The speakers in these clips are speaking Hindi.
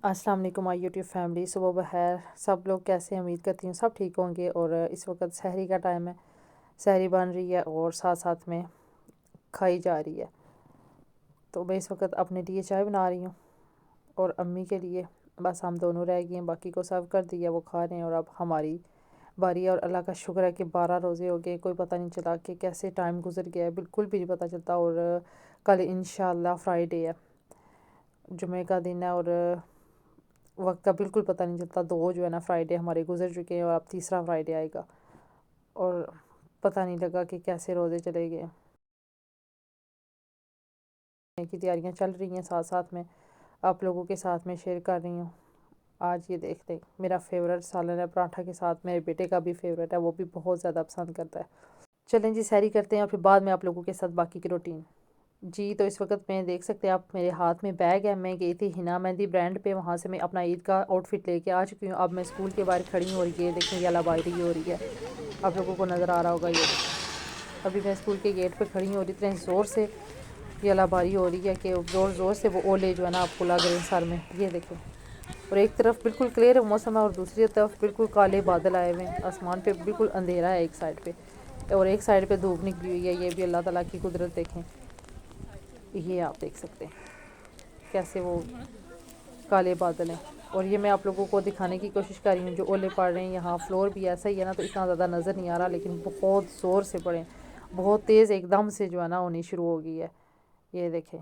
अस्सलाम वालेकुम माय यूट्यूब फैमिली। सुबह बखैर, सब लोग कैसे हैं? उम्मीद करती हूँ सब ठीक होंगे। और इस वक्त सहरी का टाइम है, सहरी बन रही है और साथ साथ में खाई जा रही है। तो मैं इस वक्त अपने लिए चाय बना रही हूँ और अम्मी के लिए। बस हम दोनों रह गए हैं, बाकी को सर्व कर दिया, वो खा रहे हैं और अब हमारी बारी है। और अल्लाह का शुक्र है कि 12 रोज़े हो गए, कोई पता नहीं चला कि कैसे टाइम गुजर गया है, बिल्कुल भी नहीं पता चलता। और कल इंशाल्लाह फ्राइडे है, जुमे का दिन है और वक्त का बिल्कुल पता नहीं चलता। दो जो है ना फ्राइडे हमारे गुजर चुके हैं और अब तीसरा फ्राइडे आएगा और पता नहीं लगा कि कैसे रोज़े चले गए। की तैयारियां चल रही हैं, साथ साथ में आप लोगों के साथ में शेयर कर रही हूँ। आज ये देखते हैं, मेरा फेवरेट सालन है पराठा के साथ। मेरे बेटे का भी फेवरेट है, वो भी बहुत ज़्यादा पसंद करता है। चलें जी, सैरी करते हैं और फिर बाद में आप लोगों के साथ बाकी की रूटीन। जी, तो इस वक्त मैं देख सकते हैं आप, मेरे हाथ में बैग है। मैं गई थी हिना मेहंदी ब्रांड पे, वहाँ से मैं अपना ईद का आउटफिट लेके आ चुकी हूँ। अब मैं स्कूल के बाहर खड़ी हूँ और ये देखें यलाबारी हो रही है, आप लोगों को नज़र आ रहा होगा। ये अभी मैं स्कूल के गेट पे खड़ी हूँ और इतने ज़ोर से यलाबारी हो रही है कि ज़ोर ज़ोर से वो ओले जो है ना आपको लग रहे हैं सर में। ये देखें, और एक तरफ बिल्कुल क्लियर मौसम है और दूसरी तरफ बिल्कुल काले बादल आए हुए हैं। आसमान पे बिल्कुल अंधेरा है एक साइड पे और एक साइड पे धूप निकली हुई है। ये भी अल्लाह ताला की कुदरत देखें, ये आप देख सकते हैं कैसे वो काले बादल हैं। और ये मैं आप लोगों को दिखाने की कोशिश कर रही हूँ, जो ओले पड़ रहे हैं। यहाँ फ्लोर भी ऐसा ही है ना, तो इतना ज़्यादा नज़र नहीं आ रहा, लेकिन बहुत ज़ोर से पड़े, बहुत तेज़ एकदम से जो है ना होनी शुरू हो गई है। ये देखें,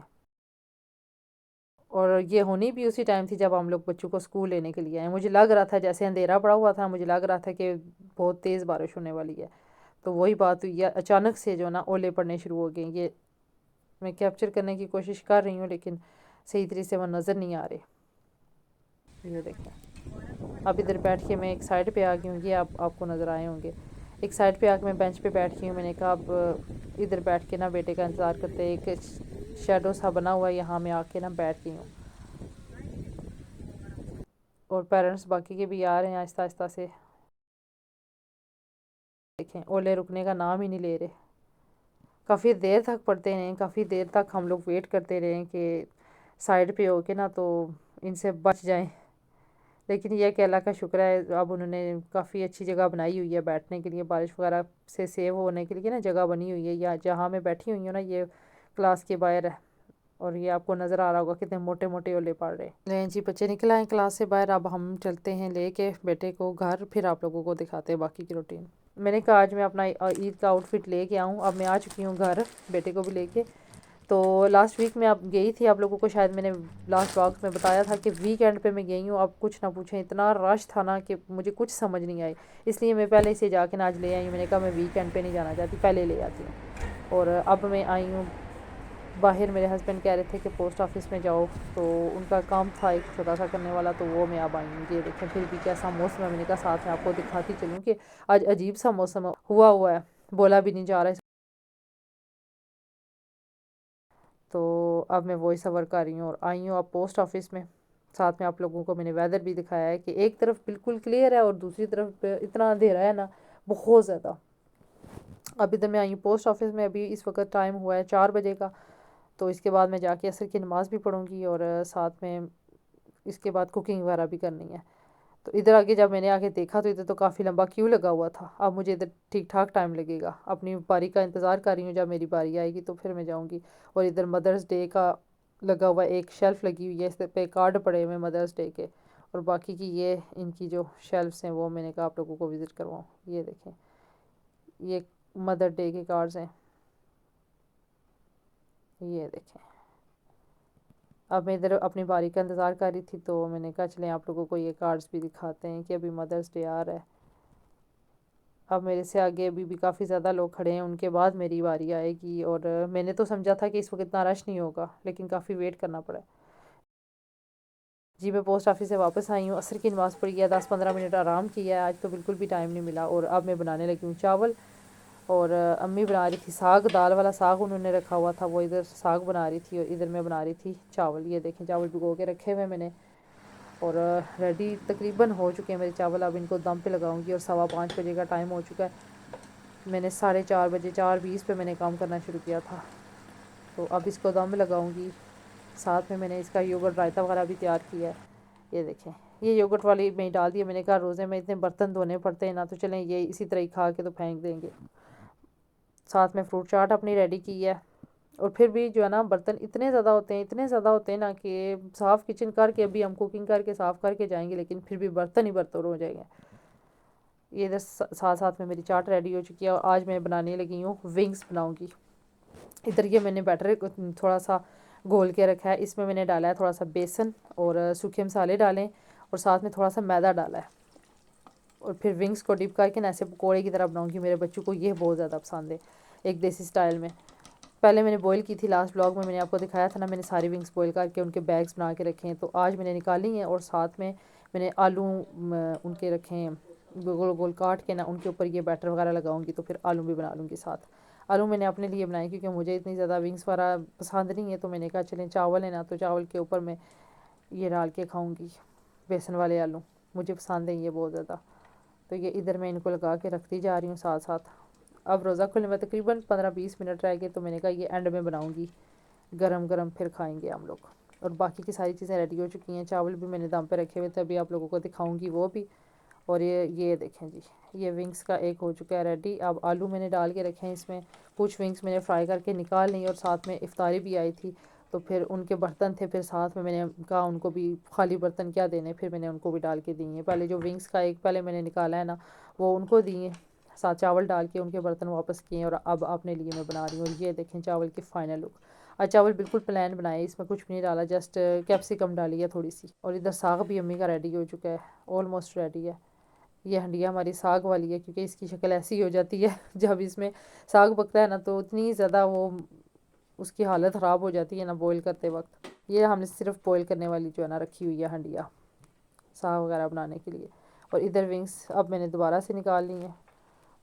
और ये होनी भी उसी टाइम थी जब हम लोग बच्चों को स्कूल लेने के लिए आए। मुझे लग रहा था जैसे अंधेरा पड़ा हुआ था, मुझे लग रहा था कि बहुत तेज़ बारिश होने वाली है। तो वही बात हुई है, अचानक से जो ना ओले पड़ने शुरू हो गए। ये मैं कैप्चर करने की कोशिश कर रही हूँ, लेकिन सही तरीके से वो नज़र नहीं आ रहे। ये देखें, अब इधर बैठ के मैं एक साइड पे आ गई हूँ, ये आपको नज़र आए होंगे। एक साइड पे आके मैं बेंच पे बैठ गई हूँ। मैंने कहा अब इधर बैठ के ना बेटे का इंतज़ार करते, एक शेडो सा बना हुआ है, यहाँ मैं आके ना बैठ गई हूँ। और पेरेंट्स बाकी के भी आ रहे हैं आहिस्ता आहिस्ता से। देखें, ओले रुकने का नाम ही नहीं ले रहे। काफ़ी देर तक पढ़ते रहे, काफ़ी देर तक हम लोग वेट करते रहे कि साइड पे होके ना तो इनसे बच जाएं। लेकिन यह कि अल्लाह का शुक्र है, अब उन्होंने काफ़ी अच्छी जगह बनाई हुई है बैठने के लिए, बारिश वगैरह से सेव होने के लिए ना जगह बनी हुई है। या जहाँ मैं बैठी हुई हूँ ना, ये क्लास के बाहर है और ये आपको नज़र आ रहा होगा कितने मोटे मोटे ओले पड़ रहे हैं। जी, बच्चे निकल आए क्लास से बाहर, अब हम चलते हैं लेके बेटे को घर, फिर आप लोगों को दिखाते हैं बाकी की रूटीन। मैंने कहा आज मैं अपना ईद का आउटफिट लेके आऊँ। अब मैं आ चुकी हूँ घर, बेटे को भी लेके। तो लास्ट वीक में आप गई थी, आप लोगों को शायद मैंने लास्ट व्लॉग में बताया था कि वीकेंड पे मैं गई हूँ। अब कुछ ना पूछें, इतना रश था ना कि मुझे कुछ समझ नहीं आई, इसलिए मैं पहले से जाके ना आज ले आई हूँ। मैंने कहा मैं वीकेंड पे नहीं जाना चाहती, पहले ले आती हूँ। और अब मैं आई हूँ बाहर। मेरे हस्बैंड कह रहे थे कि पोस्ट ऑफिस में जाओ, तो उनका काम था एक छोटा सा करने वाला, तो वो मैं अब आई हूँ। ये देखें, फिर भी कैसा मौसम है। मैंने कहा साथ में आपको दिखाती चलूँ कि आज अजीब सा मौसम हुआ है, बोला भी नहीं जा रहा है। तो अब मैं वॉइस ओवर कर रही हूँ और आई हूँ अब पोस्ट ऑफिस में। साथ में आप लोगों को मैंने वेदर भी दिखाया है कि एक तरफ बिल्कुल क्लियर है और दूसरी तरफ इतना अंधेरा है ना, बहुत ज़्यादा। अब इधर मैं आई हूँ पोस्ट ऑफिस में, अभी इस वक्त टाइम हुआ है 4 बजे का। तो इसके बाद मैं जाके असर की नमाज़ भी पढ़ूँगी और साथ में इसके बाद कुकिंग वगैरह भी करनी है। तो इधर आगे जब मैंने आके देखा तो इधर तो काफ़ी लंबा क्यू लगा हुआ था। अब मुझे इधर ठीक ठाक टाइम लगेगा, अपनी बारी का इंतज़ार कर रही हूँ, जब मेरी बारी आएगी तो फिर मैं जाऊँगी। और इधर मदर्स डे का लगा हुआ एक शेल्फ़ लगी हुई है, इस पे कार्ड पड़े हुए मदर्स डे के। और बाकी की ये इनकी जो शेल्फ्स हैं वो मैंने कहा आप लोगों को विज़िट करवाऊँ। ये देखें, ये मदर डे के कार्ड्स हैं, ये देखें। अब मैं इधर अपनी बारी का इंतज़ार कर रही थी, तो मैंने कहा चलें आप लोगों को ये कार्ड्स भी दिखाते हैं कि अभी मदर्स डे आ रहा है। अब मेरे से आगे अभी भी काफ़ी ज़्यादा लोग खड़े हैं, उनके बाद मेरी बारी आएगी। और मैंने तो समझा था कि इस वक्त इतना रश नहीं होगा, लेकिन काफ़ी वेट करना पड़ा। जी, मैं पोस्ट ऑफिस से वापस आई हूँ, असर की नमाज़ पढ़ी है, 10-15 मिनट आराम किया है। आज तो बिल्कुल भी टाइम नहीं मिला। और अब मैं बनाने लगी हूँ चावल। और अम्मी बना रही थी साग, दाल वाला साग उन्होंने रखा हुआ था, वो इधर साग बना रही थी और इधर मैं बना रही थी चावल। ये देखें, चावल भिगो के रखे हुए मैंने और रेडी तकरीबन हो चुके हैं मेरे चावल। अब इनको दम पे लगाऊंगी और 5:15 बजे का टाइम हो चुका है। मैंने 4:30 बजे 4:20 पे मैंने काम करना शुरू किया था। तो अब इसको दम लगाऊंगी। साथ में मैंने इसका योगर्ट रायता वगैरह भी तैयार किया है। ये देखें, ये योगर्ट वाली में डाल दिया मैंने कहा रोज़े में इतने बर्तन धोने पड़ते हैं ना, तो चलें ये इसी तरह ही खा के तो फेंक देंगे। साथ में फ्रूट चाट अपनी रेडी की है। और फिर भी जो है ना बर्तन इतने ज़्यादा होते हैं, इतने ज़्यादा होते हैं ना कि साफ़ किचन करके अभी हम कुकिंग करके साफ़ करके जाएंगे, लेकिन फिर भी बर्तन ही बर्तन हो जाएंगे। ये इधर साथ साथ में मेरी चाट रेडी हो चुकी है और आज मैं बनाने लगी हूँ विंग्स बनाऊँगी। इधर ये मैंने बैटर थोड़ा सा घोल के रखा है, इसमें मैंने डाला है थोड़ा सा बेसन और सूखे मसाले डालें और साथ में थोड़ा सा मैदा डाला है। और फिर विंग्स को डिप करके ना ऐसे पकौड़े की तरह बनाऊंगी। मेरे बच्चों को ये बहुत ज़्यादा पसंद है, एक देसी स्टाइल में। पहले मैंने बॉईल की थी, लास्ट ब्लॉग में मैंने आपको दिखाया था ना, मैंने सारी विंग्स बॉईल करके उनके बैग्स बना के रखे हैं। तो आज मैंने निकाली हैं और साथ में मैंने आलू उनके रखे हैं गोल गोल काट के ना, उनके ऊपर ये बैटर वगैरह लगाऊंगी। तो फिर आलू भी बना लूँगी साथ। आलू मैंने अपने लिए बनाए क्योंकि मुझे इतनी ज़्यादा विंग्स वाला पसंद नहीं है। तो मैंने कहा चलें चावल है ना, तो चावल के ऊपर मैं ये डाल के खाऊँगी। बेसन वाले आलू मुझे पसंद है ये बहुत ज़्यादा। तो ये इधर मैं इनको लगा के रखती जा रही हूँ साथ साथ। अब रोज़ा खुलने में तकरीबन 15-20 मिनट रह गए, तो मैंने कहा ये एंड में बनाऊँगी, गरम गरम फिर खाएंगे हम लोग। और बाकी की सारी चीज़ें रेडी हो चुकी हैं। चावल भी मैंने दम पे रखे हुए थे, अभी आप लोगों को दिखाऊंगी वो भी। और ये देखें जी, ये विंग्स का एक हो चुका है रेडी। अब आलू मैंने डाल के रखे हैं इसमें। कुछ विंग्स मैंने फ्राई करके निकाल ली और साथ में इफ्तारी भी आई थी, तो फिर उनके बर्तन थे, फिर साथ में मैंने कहा उनको भी खाली बर्तन क्या देने, फिर मैंने उनको भी डाल के दिए। पहले जो विंग्स का एक पहले मैंने निकाला है ना, वो उनको दिए, साथ चावल डाल के उनके बर्तन वापस किए और अब अपने लिए मैं बना रही हूँ। और ये देखें चावल की फ़ाइनल लुक। और चावल बिल्कुल प्लेन बनाए, इसमें कुछ भी नहीं डाला, जस्ट कैप्सिकम डाली है थोड़ी सी। और इधर साग भी अम्मी का रेडी हो चुका है, ऑलमोस्ट रेडी है। ये हंडिया हमारी साग वाली है क्योंकि इसकी शक्ल ऐसी हो जाती है जब इसमें साग पकता है ना, तो इतनी ज़्यादा वो उसकी हालत ख़राब हो जाती है ना बॉईल करते वक्त। ये हमने सिर्फ बॉईल करने वाली जो है ना रखी हुई है हंडिया, साग वगैरह बनाने के लिए। और इधर विंग्स अब मैंने दोबारा से निकाल ली हैं।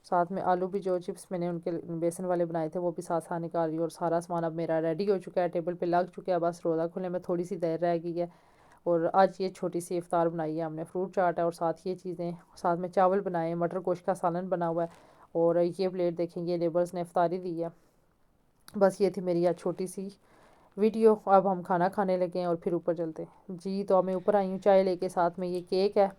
साथ में आलू भी जो चिप्स मैंने उनके बेसन वाले बनाए थे वो भी साथ साथ निकाल रही हूँ। और सारा सामान अब मेरा रेडी हो चुका है, टेबल पे लग चुका है, बस रोज़ा खुलने में थोड़ी सी देर रह गई है। और आज ये छोटी सी इफ़्तार बनाई है हमने, फ्रूट चाट है और साथ ये चीज़ें, साथ में चावल बनाए, मटर गोश्त का सालन बना हुआ है। और ये प्लेट देखें, ये लेबर्स ने इफ्तारी दी है। बस ये थी मेरी आज छोटी सी वीडियो। अब हम खाना खाने लगे हैं और फिर ऊपर चलते हैं जी। तो अब मैं ऊपर आई हूँ चाय लेके, साथ में ये केक है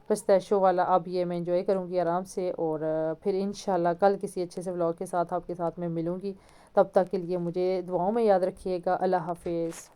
पिस्ताशियो वाला। अब ये मैं इंजॉय करूँगी आराम से और फिर इंशाल्लाह कल किसी अच्छे से व्लॉग के साथ आपके साथ मैं मिलूँगी। तब तक के लिए मुझे दुआओं में याद रखिएगा। अल्लाह हाफिज़।